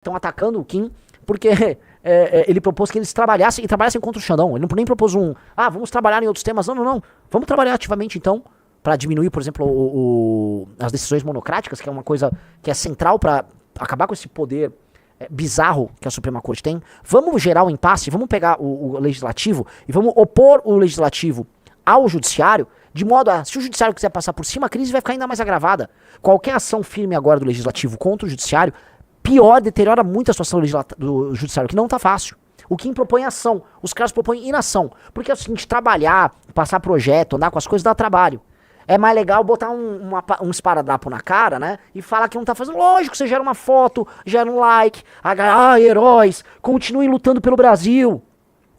estão atacando o Kim porque ele propôs que eles trabalhassem contra o Xandão. Ele nem propôs vamos trabalhar em outros temas. Não, não, não. Vamos trabalhar ativamente, então, para diminuir, por exemplo, as decisões monocráticas, que é uma coisa que é central para acabar com esse poder bizarro que a Suprema Corte tem. Vamos gerar um impasse, vamos pegar o legislativo e vamos opor o legislativo ao judiciário, de modo a, se o judiciário quiser passar por cima, a crise vai ficar ainda mais agravada. Qualquer ação firme agora do legislativo contra o judiciário, pior, deteriora muito a situação do judiciário, que não tá fácil. O Kim propõe ação, os caras propõem inação. Porque é o seguinte, trabalhar, passar projeto, andar com as coisas dá trabalho. É mais legal botar um esparadrapo na cara, né? E falar que não tá fazendo. Lógico, você gera uma foto, gera um like. Heróis, continuem lutando pelo Brasil.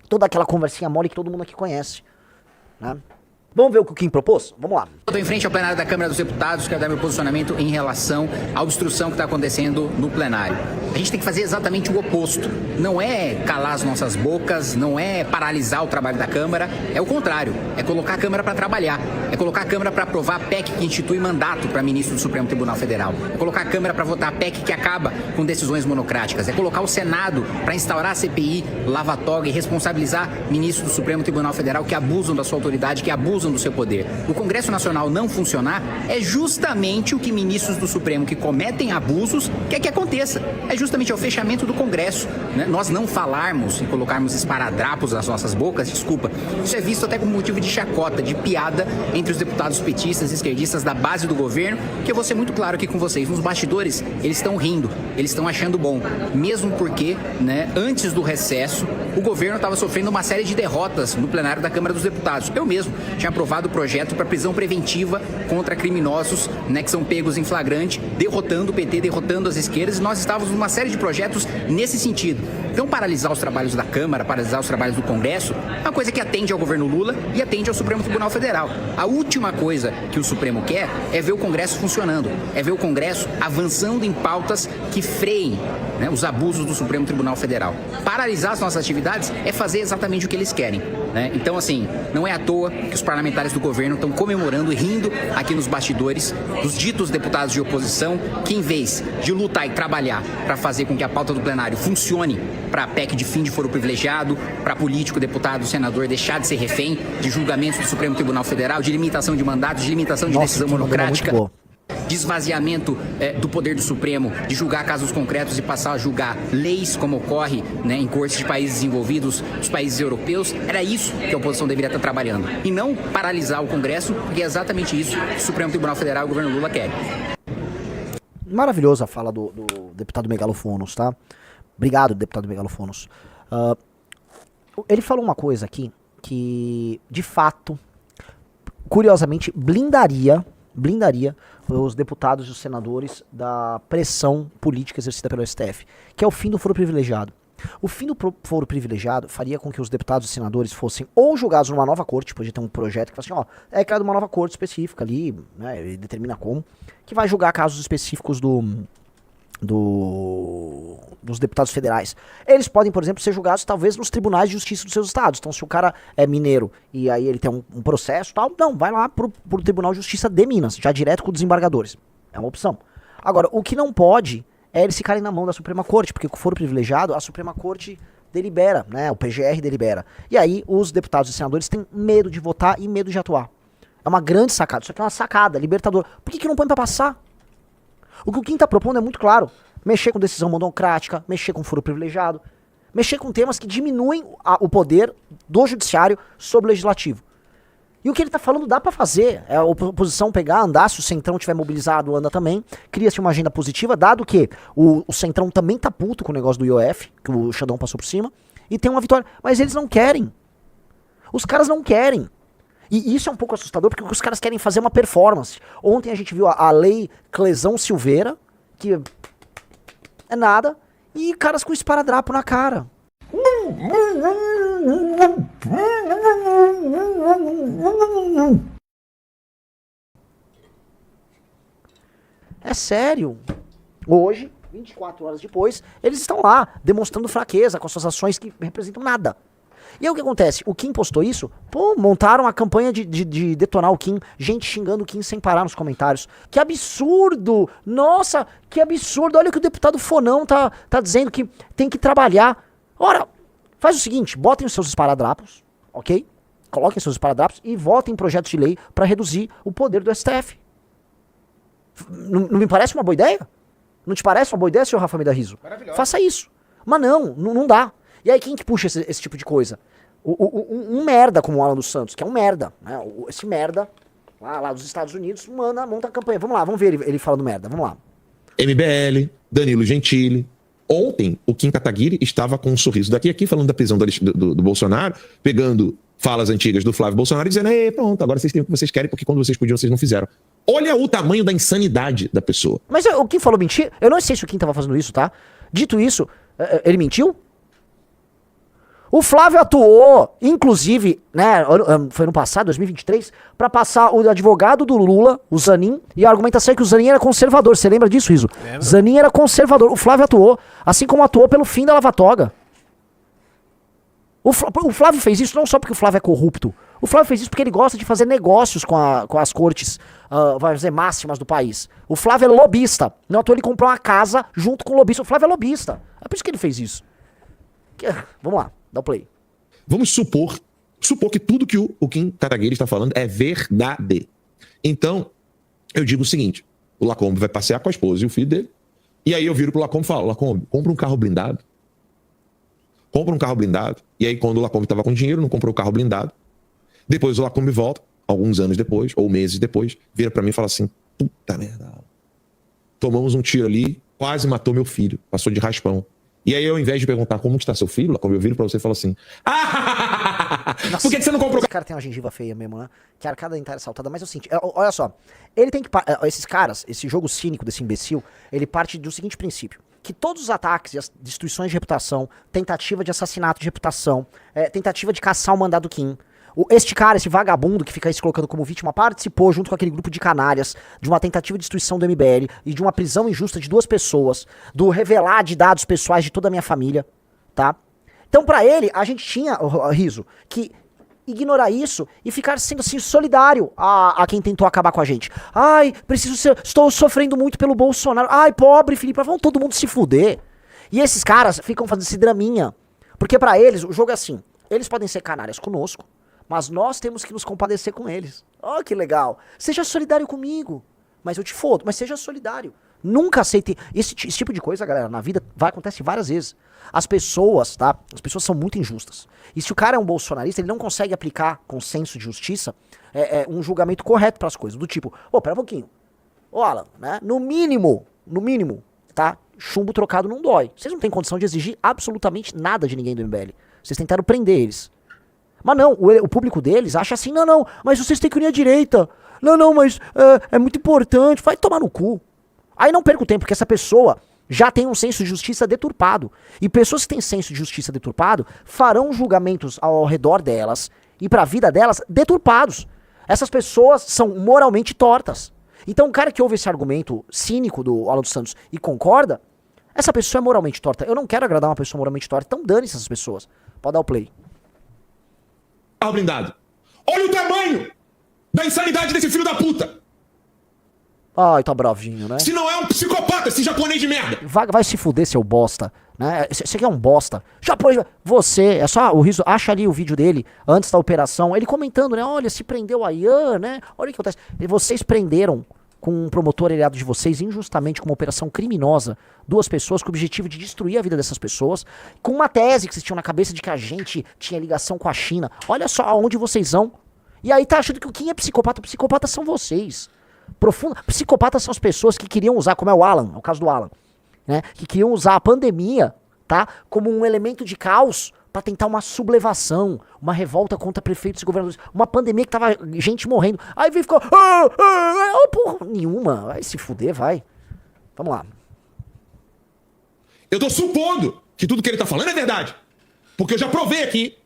Toda aquela conversinha mole que todo mundo aqui conhece, né? Vamos ver o que o Kim propôs? Vamos lá. Estou em frente ao plenário da Câmara dos Deputados, quero dar meu posicionamento em relação à obstrução que está acontecendo no plenário. A gente tem que fazer exatamente o oposto. Não é calar as nossas bocas, não é paralisar o trabalho da Câmara, é o contrário. É colocar a Câmara para trabalhar. É colocar a Câmara para aprovar a PEC que institui mandato para ministro do Supremo Tribunal Federal. É colocar a Câmara para votar a PEC que acaba com decisões monocráticas. É colocar o Senado para instaurar a CPI, lavatória e responsabilizar ministros do Supremo Tribunal Federal que abusam da sua autoridade, que abusam do seu poder. O Congresso Nacional não funcionar é justamente o que ministros do Supremo que cometem abusos quer que aconteça. É justamente o fechamento do Congresso, né? Nós não falarmos e colocarmos esparadrapos nas nossas bocas, desculpa, isso é visto até como motivo de chacota, de piada entre os deputados petistas e esquerdistas da base do governo, que eu vou ser muito claro aqui com vocês, nos bastidores eles estão rindo, eles estão achando bom, mesmo porque, né, antes do recesso, o governo estava sofrendo uma série de derrotas no plenário da Câmara dos Deputados. Eu mesmo tinha aprovado o projeto para prisão preventiva contra criminosos, né, que são pegos em flagrante, derrotando o PT, derrotando as esquerdas, e nós estávamos numa série de projetos nesse sentido. Então, paralisar os trabalhos da Câmara, paralisar os trabalhos do Congresso, é uma coisa que atende ao governo Lula e atende ao Supremo Tribunal Federal. A última coisa que o Supremo quer é ver o Congresso funcionando, é ver o Congresso avançando em pautas que freiem, né, os abusos do Supremo Tribunal Federal. Paralisar as nossas atividades é fazer exatamente o que eles querem, né? Então, assim, não é à toa que os parlamentares do governo estão comemorando e rindo aqui nos bastidores dos ditos deputados de oposição que, em vez de lutar e trabalhar para fazer com que a pauta do plenário funcione para a PEC de fim de foro privilegiado, para político, deputado, senador deixar de ser refém de julgamentos do Supremo Tribunal Federal, de limitação de mandatos, de limitação de decisão monocrática, de esvaziamento do poder do Supremo, de julgar casos concretos e passar a julgar leis, como ocorre, né, em cortes de países desenvolvidos, dos países europeus. Era isso que a oposição deveria estar trabalhando. E não paralisar o Congresso, porque é exatamente isso que o Supremo Tribunal Federal e o governo Lula querem. Maravilhosa a fala do deputado Megalofonos, tá? Obrigado, deputado Megalofonos. Ele falou uma coisa aqui que, de fato, curiosamente, blindaria os deputados e os senadores da pressão política exercida pelo STF, que é o fim do foro privilegiado. O fim do foro privilegiado faria com que os deputados e senadores fossem ou julgados numa nova corte, podia ter um projeto que fala assim, é criado uma nova corte específica ali, né, ele determina como, que vai julgar casos específicos dos deputados federais. Eles podem, por exemplo, ser julgados talvez nos tribunais de justiça dos seus estados. Então, se o cara é mineiro e aí ele tem um processo e tal, não, vai lá pro Tribunal de Justiça de Minas, já direto com os desembargadores. É uma opção. Agora, o que não pode é eles ficarem na mão da Suprema Corte, porque se for privilegiado, a Suprema Corte delibera, né? O PGR delibera. E aí os deputados e senadores têm medo de votar e medo de atuar. É uma grande sacada. Isso aqui é uma sacada, libertadora. Por que não põe pra passar? O que o Kim tá propondo é muito claro. Mexer com decisão monocrática, mexer com foro privilegiado, mexer com temas que diminuem o poder do judiciário sobre o legislativo. E o que ele tá falando dá pra fazer. É a oposição pegar, andar, se o Centrão tiver mobilizado, anda também. Cria-se uma agenda positiva, dado que o Centrão também tá puto com o negócio do IOF, que o Xandão passou por cima, e tem uma vitória. Mas eles não querem. Os caras não querem. E isso é um pouco assustador, porque os caras querem fazer uma performance. Ontem a gente viu a lei Clesão Silveira, que é nada, e caras com esparadrapo na cara. É sério. Hoje, 24 horas depois, eles estão lá, demonstrando fraqueza com suas ações que representam nada. E aí o que acontece? O Kim postou isso, pô, montaram a campanha de detonar o Kim, gente xingando o Kim sem parar nos comentários. Que absurdo! Nossa, que absurdo! Olha o que o deputado Fonão tá dizendo, que tem que trabalhar. Ora, faz o seguinte, botem os seus esparadrapos, ok? Coloquem seus esparadrapos e votem em projetos de lei pra reduzir o poder do STF. Não me parece uma boa ideia? Não te parece uma boa ideia, senhor Rafa Medarriso? Faça isso. Mas não dá. E aí quem que puxa esse tipo de coisa? Um merda como o Alan dos Santos, que é um merda, né? Esse merda, lá dos Estados Unidos, monta a campanha. Vamos lá, vamos ver ele falando merda, vamos lá. MBL, Danilo Gentili. Ontem, o Kim Kataguiri estava com um sorriso daqui a aqui, falando da prisão do Bolsonaro, pegando falas antigas do Flávio Bolsonaro e dizendo, pronto, agora vocês têm o que vocês querem, porque quando vocês podiam, vocês não fizeram. Olha o tamanho da insanidade da pessoa. Mas o Kim falou mentira? Eu não sei se o Kim tava fazendo isso, tá? Dito isso, ele mentiu? O Flávio atuou, inclusive, né, foi no passado, 2023, pra passar o advogado do Lula, o Zanin, e a argumentação é que o Zanin era conservador. Você lembra disso, Riso? Lembra. Zanin era conservador. O Flávio atuou, assim como atuou pelo fim da Lava Toga. O Flávio fez isso não só porque o Flávio é corrupto. O Flávio fez isso porque ele gosta de fazer negócios com as cortes, vai dizer, máximas do país. O Flávio é lobista. Não à toa ele comprou uma casa junto com o lobista. O Flávio é lobista. É por isso que ele fez isso. Vamos lá, dá o play. Vamos supor que tudo que o Kim Kataguiri está falando é verdade. Então, eu digo o seguinte, o Lacombe vai passear com a esposa e o filho dele, e aí eu viro pro Lacombe e falo, Lacombe, compra um carro blindado. Compra um carro blindado. E aí, quando o Lacombe estava com dinheiro, não comprou o carro blindado. Depois o Lacombe volta, alguns anos depois, ou meses depois, vira pra mim e fala assim, puta merda, tomamos um tiro ali, quase matou meu filho, passou de raspão. E aí, ao invés de perguntar como está seu filho, Lacombe, eu viro pra você e falo assim, por que você não comprou? Esse cara tem uma gengiva feia mesmo, né? Que a arcada dentária saltada, mas eu sinto, olha só, ele tem que, esses caras, esse jogo cínico desse imbecil, ele parte do seguinte princípio, que todos os ataques e as destruições de reputação, tentativa de assassinato de reputação, tentativa de caçar o mandado Kim, este cara, esse vagabundo que fica aí se colocando como vítima, participou junto com aquele grupo de canalhas de uma tentativa de destruição do MBL e de uma prisão injusta de 2 pessoas, do revelar de dados pessoais de toda a minha família, tá? Então pra ele, a gente tinha, Riso, que ignorar isso e ficar sendo assim solidário a quem tentou acabar com a gente. Ai, estou sofrendo muito pelo Bolsonaro. Ai, pobre Felipe, vão todo mundo se fuder. E esses caras ficam fazendo esse draminha. Porque pra eles, o jogo é assim, eles podem ser canalhas conosco, mas nós temos que nos compadecer com eles. Oh, que legal. Seja solidário comigo. Mas eu te fodo, mas seja solidário. Nunca aceite. Esse tipo de coisa, galera, na vida acontece várias vezes. As pessoas, tá? As pessoas são muito injustas. E se o cara é um bolsonarista, ele não consegue aplicar com senso de justiça um julgamento correto pras coisas. Do tipo, pera um pouquinho. Alan, né? No mínimo, tá? Chumbo trocado não dói. Vocês não têm condição de exigir absolutamente nada de ninguém do MBL. Vocês tentaram prender eles. Mas não, o público deles acha assim, não, mas vocês têm que unir a direita. Não, mas é muito importante. Vai tomar no cu. Aí não perca o tempo, porque essa pessoa já tem um senso de justiça deturpado. E pessoas que têm senso de justiça deturpado farão julgamentos ao redor delas e pra vida delas deturpados. Essas pessoas são moralmente tortas. Então o cara que ouve esse argumento cínico do Alan dos Santos e concorda, essa pessoa é moralmente torta. Eu não quero agradar uma pessoa moralmente torta, então dane-se essas pessoas. Pode dar o play. Carro blindado. Olha o tamanho da insanidade desse filho da puta. Ai, tá bravinho, né? Se não é um psicopata, esse japonês de merda. Vai se fuder, seu bosta, né? Você aqui é um bosta. Japonês, você, é só o Riso, acha ali o vídeo dele antes da operação, ele comentando, né? Olha, se prendeu a Ian, né? Olha o que acontece. E vocês prenderam com um promotor aliado de vocês injustamente com uma operação criminosa 2 pessoas com o objetivo de destruir a vida dessas pessoas, com uma tese que vocês tinham na cabeça de que a gente tinha ligação com a China. Olha só aonde vocês vão. E aí tá achando que quem é psicopata? Psicopatas são vocês. Psicopatas são as pessoas que queriam usar, como é o Alan, é o caso do Alan, né? Que queriam usar a pandemia, tá? Como um elemento de caos pra tentar uma sublevação, uma revolta contra prefeitos e governadores, uma pandemia que tava gente morrendo. Aí vem e ficou, porra nenhuma, vai se fuder, vai. Vamos lá. Eu tô supondo que tudo que ele tá falando é verdade. Porque eu já provei aqui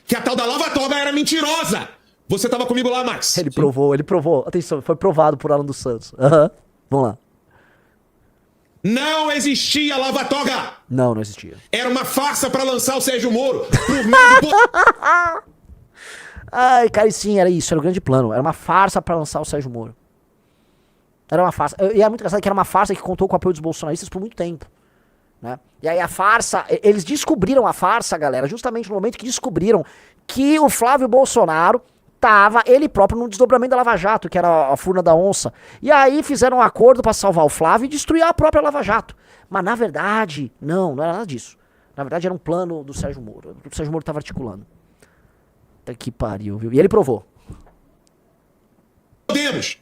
que a tal da Lava Toga era mentirosa. Você tava comigo lá, Max? Ele provou. Atenção, foi provado por Alan dos Santos. Vamos lá. Não existia Lava Toga. Não, não existia. Era uma farsa pra lançar o Sérgio Moro por meio do... Ai, cara, e sim, era isso, era o grande plano. Era uma farsa pra lançar o Sérgio Moro. Era uma farsa. E é muito engraçado que era uma farsa que contou com o apoio dos bolsonaristas por muito tempo. Né? E aí a farsa, eles descobriram a farsa, galera, justamente no momento que descobriram que o Flávio Bolsonaro tava, ele próprio, num desdobramento da Lava Jato, que era a furna da onça. E aí fizeram um acordo pra salvar o Flávio e destruir a própria Lava Jato. Mas na verdade, não era nada disso. Na verdade era um plano do Sérgio Moro. O Sérgio Moro tava articulando. Até que pariu, viu? E ele provou. Podemos.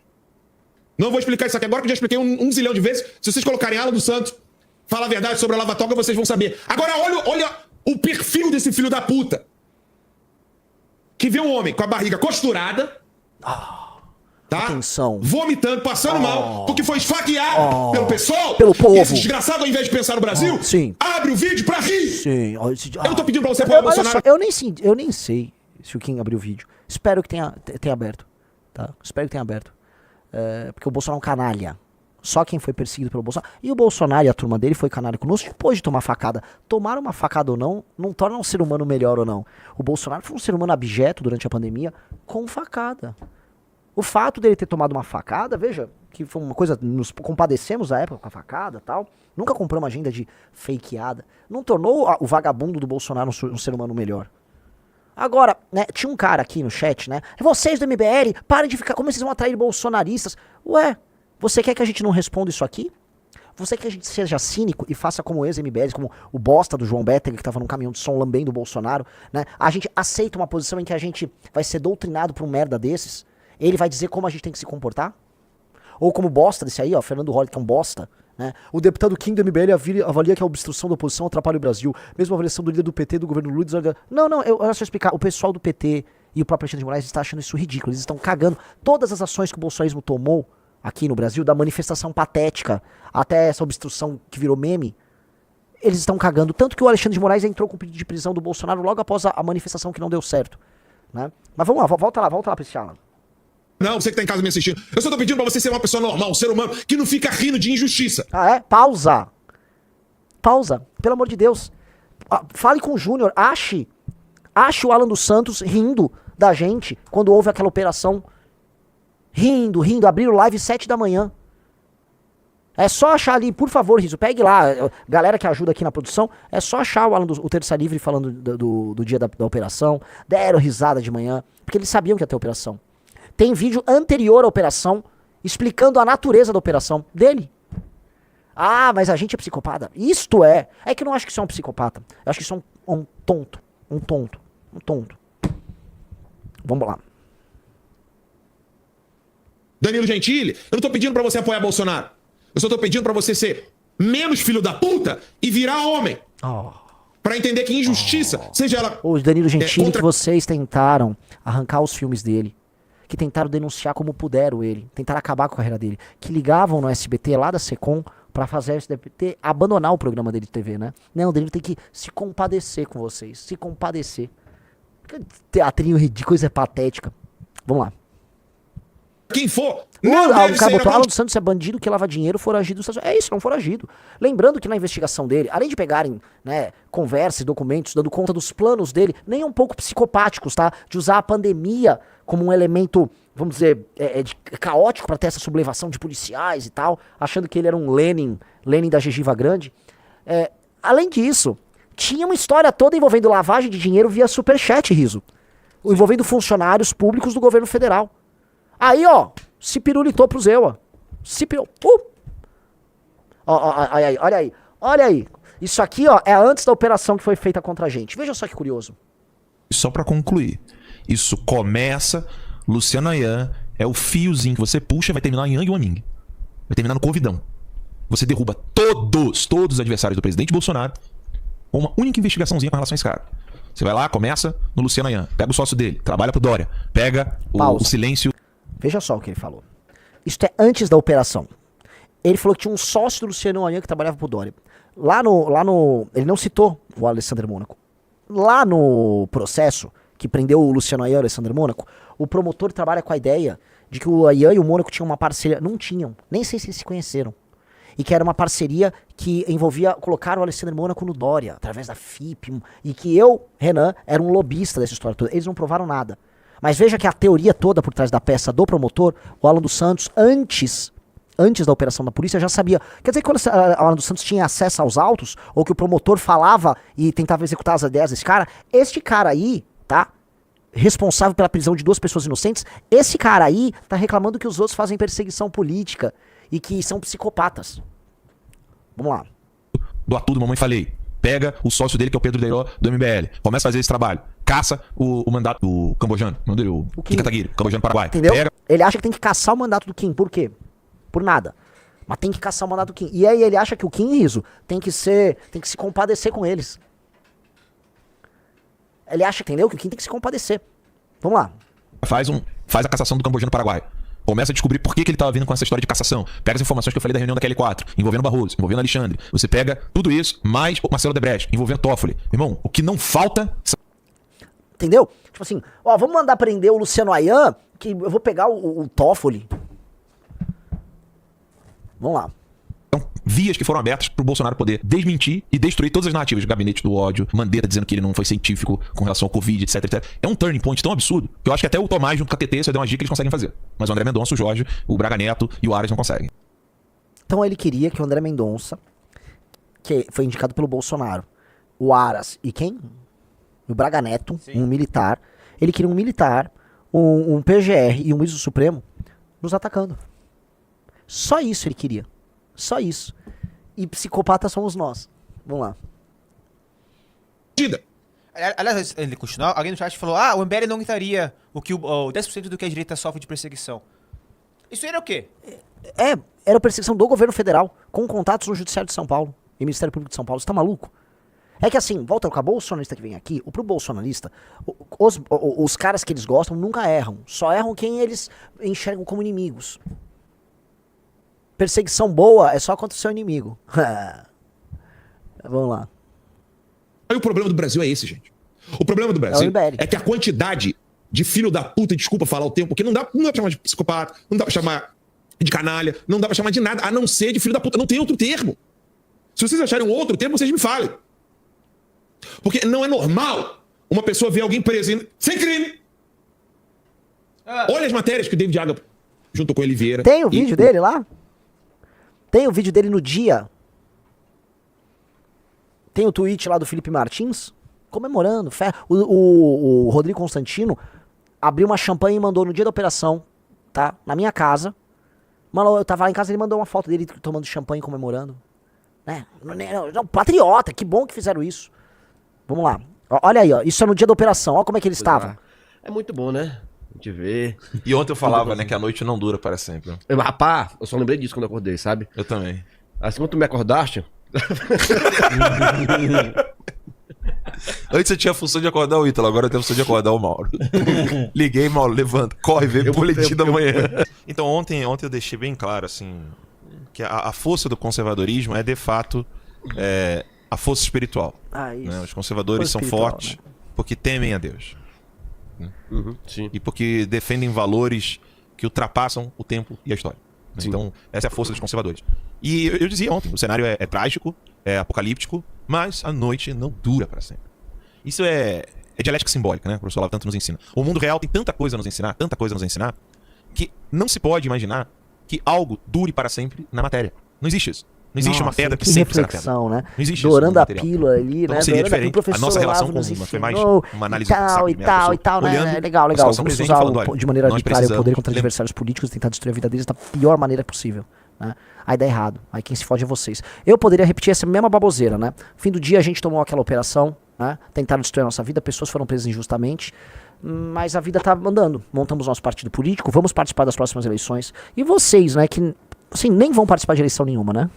Não vou explicar isso aqui agora, que eu já expliquei um zilhão de vezes. Se vocês colocarem Alan dos Santos, fala a verdade sobre a Lava Toga, vocês vão saber. Agora olha o perfil desse filho da puta. Que vê um homem com a barriga costurada, tá? Atenção. Vomitando, passando mal, porque foi esfaqueado pelo pessoal. Pelo povo. E esse desgraçado, ao invés de pensar no Brasil, sim. abre o vídeo pra rir. Sim. Eu não tô pedindo pra você apoiar o Bolsonaro. Eu nem sei se o Kim abriu o vídeo. Espero que tenha aberto. Tá? Espero que tenha aberto. Porque o Bolsonaro é um canalha. Só quem foi perseguido pelo Bolsonaro. E o Bolsonaro e a turma dele foi canalha conosco depois de tomar facada. Tomar uma facada ou não torna um ser humano melhor ou não. O Bolsonaro foi um ser humano abjeto durante a pandemia com facada. O fato dele ter tomado uma facada, veja, que foi uma coisa, nos compadecemos da época com a facada e tal. Nunca compramos agenda de fakeada. Não tornou o vagabundo do Bolsonaro um ser humano melhor. Agora, né, tinha um cara aqui no chat, né? Vocês do MBL, parem de ficar, como vocês vão atrair bolsonaristas? Ué, você quer que a gente não responda isso aqui? Você quer que a gente seja cínico e faça como ex-MBL, como o bosta do João Bétega, que tava num caminhão de som lambendo o Bolsonaro, né? A gente aceita uma posição em que a gente vai ser doutrinado por um merda desses? Ele vai dizer como a gente tem que se comportar? Ou como bosta desse aí, ó, Fernando Holliday, que é um bosta, né? O deputado Kim do MBL avalia que a obstrução da oposição atrapalha o Brasil. Mesmo a avaliação do líder do PT, do governo Lula... Não, eu só explicar. O pessoal do PT e o próprio Alexandre de Moraes está achando isso ridículo. Eles estão cagando. Todas as ações que o bolsonarismo tomou aqui no Brasil, da manifestação patética até essa obstrução que virou meme, eles estão cagando. Tanto que o Alexandre de Moraes entrou com o pedido de prisão do Bolsonaro logo após a manifestação que não deu certo, né? Mas vamos lá, volta lá pra esse Alan. Não, você que tá em casa me assistindo. Eu só tô pedindo pra você ser uma pessoa normal, um ser humano, que não fica rindo de injustiça. Ah, é? Pausa. Pelo amor de Deus. Fale com o Júnior, ache o Alan dos Santos rindo da gente quando houve aquela operação. Rindo, abriram live 7 da manhã. É só achar ali, por favor, Riso, pegue lá, galera que ajuda aqui na produção, é só achar o Terça Livre falando do dia da operação, deram risada de manhã, porque eles sabiam que ia ter operação. Tem vídeo anterior à operação, explicando a natureza da operação dele. Ah, mas a gente é psicopata. Isto é que eu não acho que isso é um psicopata, eu acho que isso é um tonto. Vamos lá. Danilo Gentili, eu não tô pedindo pra você apoiar Bolsonaro. Eu só tô pedindo pra você ser menos filho da puta e virar homem. Pra entender que injustiça, seja ela... O Danilo Gentili, contra... que vocês tentaram arrancar os filmes dele, que tentaram denunciar como puderam ele, tentaram acabar com a carreira dele, que ligavam no SBT lá da Secom pra fazer o SBT abandonar o programa dele de TV, né? Não, o Danilo tem que se compadecer com vocês, se compadecer. Teatrinho ridículo, coisa patética. Vamos lá. Quem for, O cara botou, Alan dos Santos é bandido que lava dinheiro, foragido dos Estados Unidos. É isso, não foragido. Lembrando que na investigação dele, além de pegarem, né, conversas e documentos dando conta dos planos dele, nem um pouco psicopáticos, tá? De usar a pandemia como um elemento, vamos dizer, caótico para ter essa sublevação de policiais e tal, achando que ele era um Lenin da gengiva grande. Além disso, tinha uma história toda envolvendo lavagem de dinheiro via superchat, Riso. Envolvendo funcionários públicos do governo federal. Aí, ó, se pirulitou pro Zewa. Olha aí. Isso aqui, ó, é antes da operação que foi feita contra a gente. Veja só que curioso. Só pra concluir. Isso começa, Luciano Ayan é o fiozinho que você puxa, vai terminar em Yang Wanming. Vai terminar no Covidão. Você derruba todos os adversários do presidente Bolsonaro com uma única investigaçãozinha com relação a esse cara. Você vai lá, começa no Luciano Ayan, pega o sócio dele, trabalha pro Dória, pega o silêncio. Veja só o que ele falou. Isso é antes da operação. Ele falou que tinha um sócio do Luciano Ayan que trabalhava pro Dória. Lá no... Ele não citou o Alessandro Mônaco. Lá no processo que prendeu o Luciano Ayan e o Alessandro Mônaco, o promotor trabalha com a ideia de que o Ayan e o Mônaco tinham uma parceria. Não tinham. Nem sei se eles se conheceram. e que era uma parceria que envolvia colocar o Alexandre Mônaco no Dória, através da FIP, e que eu, Renan, era um lobista dessa história toda. Eles não provaram nada. Mas veja que a teoria toda por trás da peça do promotor, o Alan dos Santos, antes da operação da polícia, já sabia. Quer dizer que o Alan dos Santos tinha acesso aos autos, ou que o promotor falava e tentava executar as ideias desse cara. Este cara aí, tá? Responsável pela prisão de 2 pessoas inocentes, esse cara aí tá reclamando que os outros fazem perseguição política e que são psicopatas. Vamos lá. Do tudo, mamãe falei. Pega o sócio dele, que é o Pedro Deiró, do MBL. Começa a fazer esse trabalho. Caça o mandato do cambojano. O Kim Kataguiri, cambojano Paraguai. Entendeu? Pega... Ele acha que tem que caçar o mandato do Kim. Por quê? Por nada. Mas tem que caçar o mandato do Kim. E aí ele acha que o Kim Rizzo tem que se compadecer com eles. Ele acha, entendeu? Que o Kim tem que se compadecer. Vamos lá. Faz a cassação do cambojano Paraguai. Começa a descobrir por que ele tava vindo com essa história de cassação. Pega as informações que eu falei da reunião da QL4, envolvendo Barroso, envolvendo Alexandre. Você pega tudo isso, mais o Marcelo Debrecht, envolvendo Toffoli. Irmão, o que não falta... Entendeu? Tipo assim, ó, vamos mandar prender o Luciano Ayan, que eu vou pegar o Toffoli. Vamos lá. Então, vias que foram abertas pro Bolsonaro poder desmentir e destruir todas as narrativas. Gabinete do ódio, Mandetta dizendo que ele não foi científico com relação ao Covid, etc, etc. É um turning point tão absurdo que eu acho que até o Tomás, junto com a TT, você deu uma dica que eles conseguem fazer. Mas o André Mendonça, o Jorge, o Braga Neto e o Aras não conseguem. Então ele queria que o André Mendonça, que foi indicado pelo Bolsonaro, o Aras e quem? O Braga Neto, sim, um militar. Ele queria um militar, um PGR e um juiz do Supremo nos atacando. Só isso ele queria. Só isso. E psicopatas somos nós. Vamos lá. Aliás, ele continuou, alguém no chat falou, o MBL não gritaria o 10% do que a direita sofre de perseguição. Isso era o quê? Era a perseguição do governo federal, com contatos no Judiciário de São Paulo e Ministério Público de São Paulo. Você tá maluco? É que assim, volta ao bolsonarista que vem aqui, pro bolsonarista, os caras que eles gostam nunca erram. Só erram quem eles enxergam como inimigos. Perseguição boa é só contra o seu inimigo. Vamos lá. Aí o problema do Brasil é esse, gente. O problema do Brasil é que a quantidade de filho da puta, desculpa falar o tempo, porque não dá pra chamar de psicopata, não dá pra chamar de canalha, não dá pra chamar de nada, a não ser de filho da puta. Não tem outro termo. Se vocês acharem um outro termo, vocês me falem. Porque não é normal uma pessoa ver alguém preso sem crime. Olha as matérias que o David Aga junto com o Oliveira. Tem o vídeo dele lá? Tem o vídeo dele no dia. Tem o tweet lá do Felipe Martins comemorando. O Rodrigo Constantino abriu uma champanhe e mandou no dia da operação, tá? Na minha casa. Mano, eu tava lá em casa, ele mandou uma foto dele tomando champanhe comemorando. Né? Não, patriota, que bom que fizeram isso. Vamos lá. Olha aí, ó. Isso é no dia da operação. Olha como é que ele estava. É muito bom, né? De ver. E ontem eu falava, né, que a noite não dura para sempre. Rapaz, eu só lembrei disso quando eu acordei, sabe? Eu também. Assim como tu me acordaste. Antes você tinha a função de acordar o Ítalo, agora eu tenho a função de acordar o Mauro. Liguei, Mauro, levanta, corre, vê o boletim da manhã. Então ontem eu deixei bem claro, assim, que a força do conservadorismo é, de fato, a força espiritual. Né? Os conservadores são fortes, né? Porque temem a Deus. Sim. E porque defendem valores que ultrapassam o tempo e a história. Sim. Então, essa é a força dos conservadores. E eu dizia ontem, o cenário é trágico, é apocalíptico, mas a noite não dura para sempre. Isso é dialética simbólica, né? O professor Olavo tanto nos ensina. O mundo real tem tanta coisa a nos ensinar, que não se pode imaginar que algo dure para sempre na matéria. Não existe isso. Não existe uma pedra que sempre será pedra. Né? Não existe Dourando isso. a pílula ali, então, né? Seria Dourando diferente. A nossa relação com o mundo foi mais uma análise e tal, né? Legal. Vamos usar de maneira arbitrária o poder contra adversários políticos e tentar destruir a vida deles da pior maneira possível. Né? Aí dá errado. Aí quem se fode é vocês. Eu poderia repetir essa mesma baboseira, né? Fim do dia a gente tomou aquela operação, né? Tentaram destruir a nossa vida, pessoas foram presas injustamente. Mas a vida tá andando. Montamos nosso partido político, vamos participar das próximas eleições. E vocês, né, que assim, nem vão participar de eleição nenhuma, né?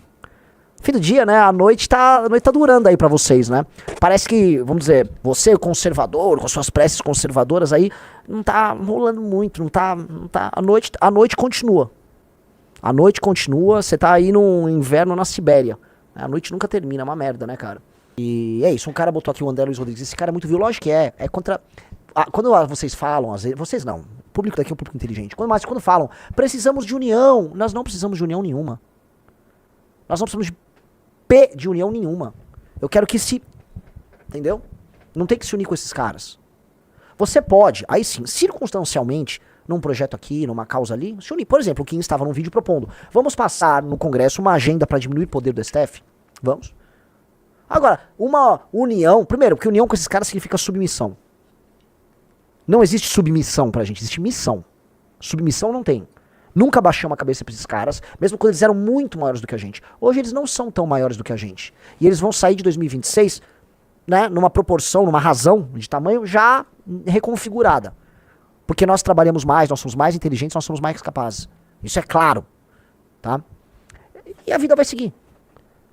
Fim do dia, né? A noite tá durando aí pra vocês, né? Parece que, vamos dizer, você conservador, com suas preces conservadoras aí, não tá rolando muito, não tá. A noite continua. A noite continua, você tá aí no inverno na Sibéria. A noite nunca termina, é uma merda, né, cara? E é isso, um cara botou aqui o André Luiz Rodrigues, esse cara é muito vil, lógico que é contra... Quando vocês falam, às vezes, vocês não, o público daqui é um público inteligente, quando falam, precisamos de união, nós não precisamos de união nenhuma. Nós não precisamos de P de união nenhuma. Eu quero que se... Entendeu? Não tem que se unir com esses caras. Você pode, aí sim, circunstancialmente, num projeto aqui, numa causa ali, se unir. Por exemplo, o Kim estava num vídeo propondo, vamos passar no Congresso uma agenda para diminuir o poder do STF? Vamos. Agora, uma união... Primeiro, porque união com esses caras significa submissão. Não existe submissão pra gente, existe missão. Submissão não tem. Nunca baixamos a cabeça pra esses caras, mesmo quando eles eram muito maiores do que a gente. Hoje eles não são tão maiores do que a gente. E eles vão sair de 2026, né, numa proporção, numa razão de tamanho já reconfigurada. Porque nós trabalhamos mais, nós somos mais inteligentes, nós somos mais capazes. Isso é claro. Tá? E a vida vai seguir.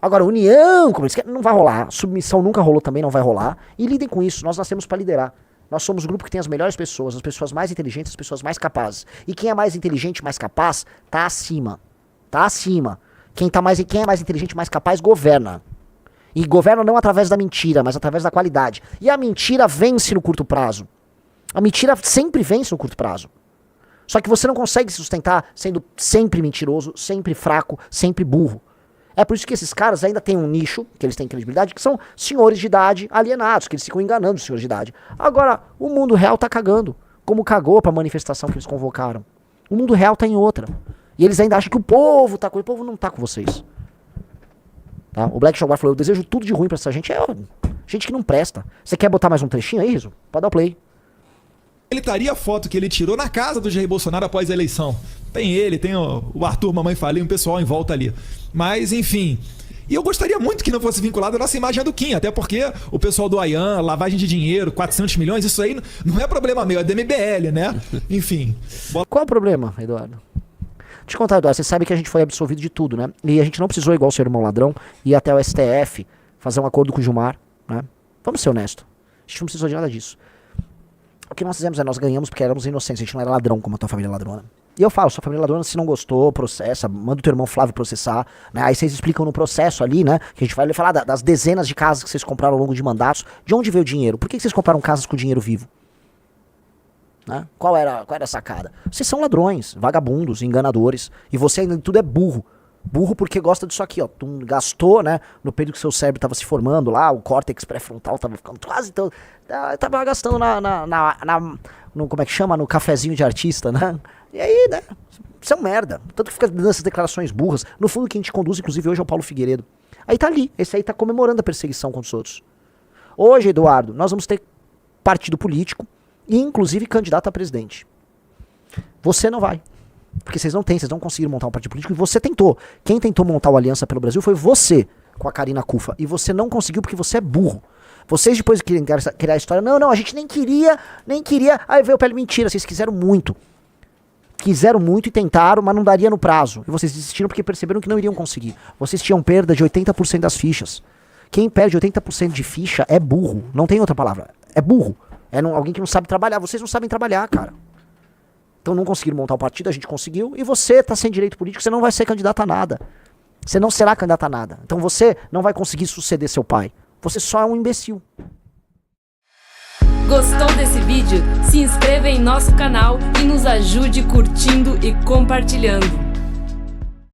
Agora, união, como eles querem, não vai rolar. Submissão nunca rolou, também não vai rolar. E lidem com isso, nós nascemos pra liderar. Nós somos o grupo que tem as melhores pessoas, as pessoas mais inteligentes, as pessoas mais capazes. E quem é mais inteligente, mais capaz, tá acima. Tá acima. Quem é mais inteligente, mais capaz, governa. E governa não através da mentira, mas através da qualidade. E a mentira vence no curto prazo. A mentira sempre vence no curto prazo. Só que você não consegue se sustentar sendo sempre mentiroso, sempre fraco, sempre burro. É por isso que esses caras ainda têm um nicho, que eles têm credibilidade, que são senhores de idade alienados, que eles ficam enganando os senhores de idade. Agora, o mundo real tá cagando, como cagou pra manifestação que eles convocaram. O mundo real tá em outra. E eles ainda acham que o povo tá com... O povo não tá com vocês. Tá? O Black Jaguar falou, eu desejo tudo de ruim pra essa gente. É gente que não presta. Você quer botar mais um trechinho aí, Riso? Pode dar o play. Ele estaria a foto que ele tirou na casa do Jair Bolsonaro após a eleição. Tem ele, tem o Arthur, Mamãe Falei, um pessoal em volta ali. Mas, enfim... E eu gostaria muito que não fosse vinculado a nossa imagem do Kim, até porque o pessoal do Ayan, lavagem de dinheiro, 400 milhões, isso aí não é problema meu, é do MBL, né? Enfim. Qual é o problema, Eduardo? Deixa eu contar, Eduardo, você sabe que a gente foi absolvido de tudo, né? E a gente não precisou, igual o seu irmão ladrão, ir até o STF, fazer um acordo com o Gilmar, né? Vamos ser honestos. A gente não precisou de nada disso. O que nós fizemos é, nós ganhamos porque éramos inocentes, a gente não era ladrão como a tua família ladrona. E eu falo, sua família ladrona, se não gostou, processa, manda o teu irmão Flávio processar, né? Aí vocês explicam no processo ali, né? Que a gente vai falar das dezenas de casas que vocês compraram ao longo de mandatos. De onde veio o dinheiro? Por que vocês compraram casas com dinheiro vivo? Né? Qual era a sacada? Vocês são ladrões, vagabundos, enganadores. E você ainda tudo é burro. Burro porque gosta disso aqui, ó. Tu gastou, né? No período que seu cérebro tava se formando lá, o córtex pré-frontal tava ficando quase todo. Tava gastando no, como é que chama? No cafezinho de artista, né? E aí, né? Isso é um merda. Tanto que fica dando essas declarações burras. No fundo, quem te conduz, inclusive, hoje é o Paulo Figueiredo. Aí tá ali. Esse aí tá comemorando a perseguição contra os outros. Hoje, Eduardo, nós vamos ter partido político e, inclusive, candidato a presidente. Você não vai. Porque vocês não conseguiram montar um partido político e você tentou. Quem tentou montar o Aliança pelo Brasil foi você, com a Karina Cufa. E você não conseguiu porque você é burro. Vocês depois de criar a história, não, a gente nem queria. Aí veio o pele mentira, vocês quiseram muito. Quiseram muito e tentaram, mas não daria no prazo. E vocês desistiram porque perceberam que não iriam conseguir. Vocês tinham perda de 80% das fichas. Quem perde 80% de ficha é burro. Não tem outra palavra. É burro. É alguém que não sabe trabalhar. Vocês não sabem trabalhar, cara. Então não conseguiram montar o partido, a gente conseguiu. E você tá sem direito político, você não vai ser candidato a nada. Você não será candidato a nada. Então você não vai conseguir suceder seu pai. Você só é um imbecil. Gostou desse vídeo? Se inscreva em nosso canal e nos ajude curtindo e compartilhando.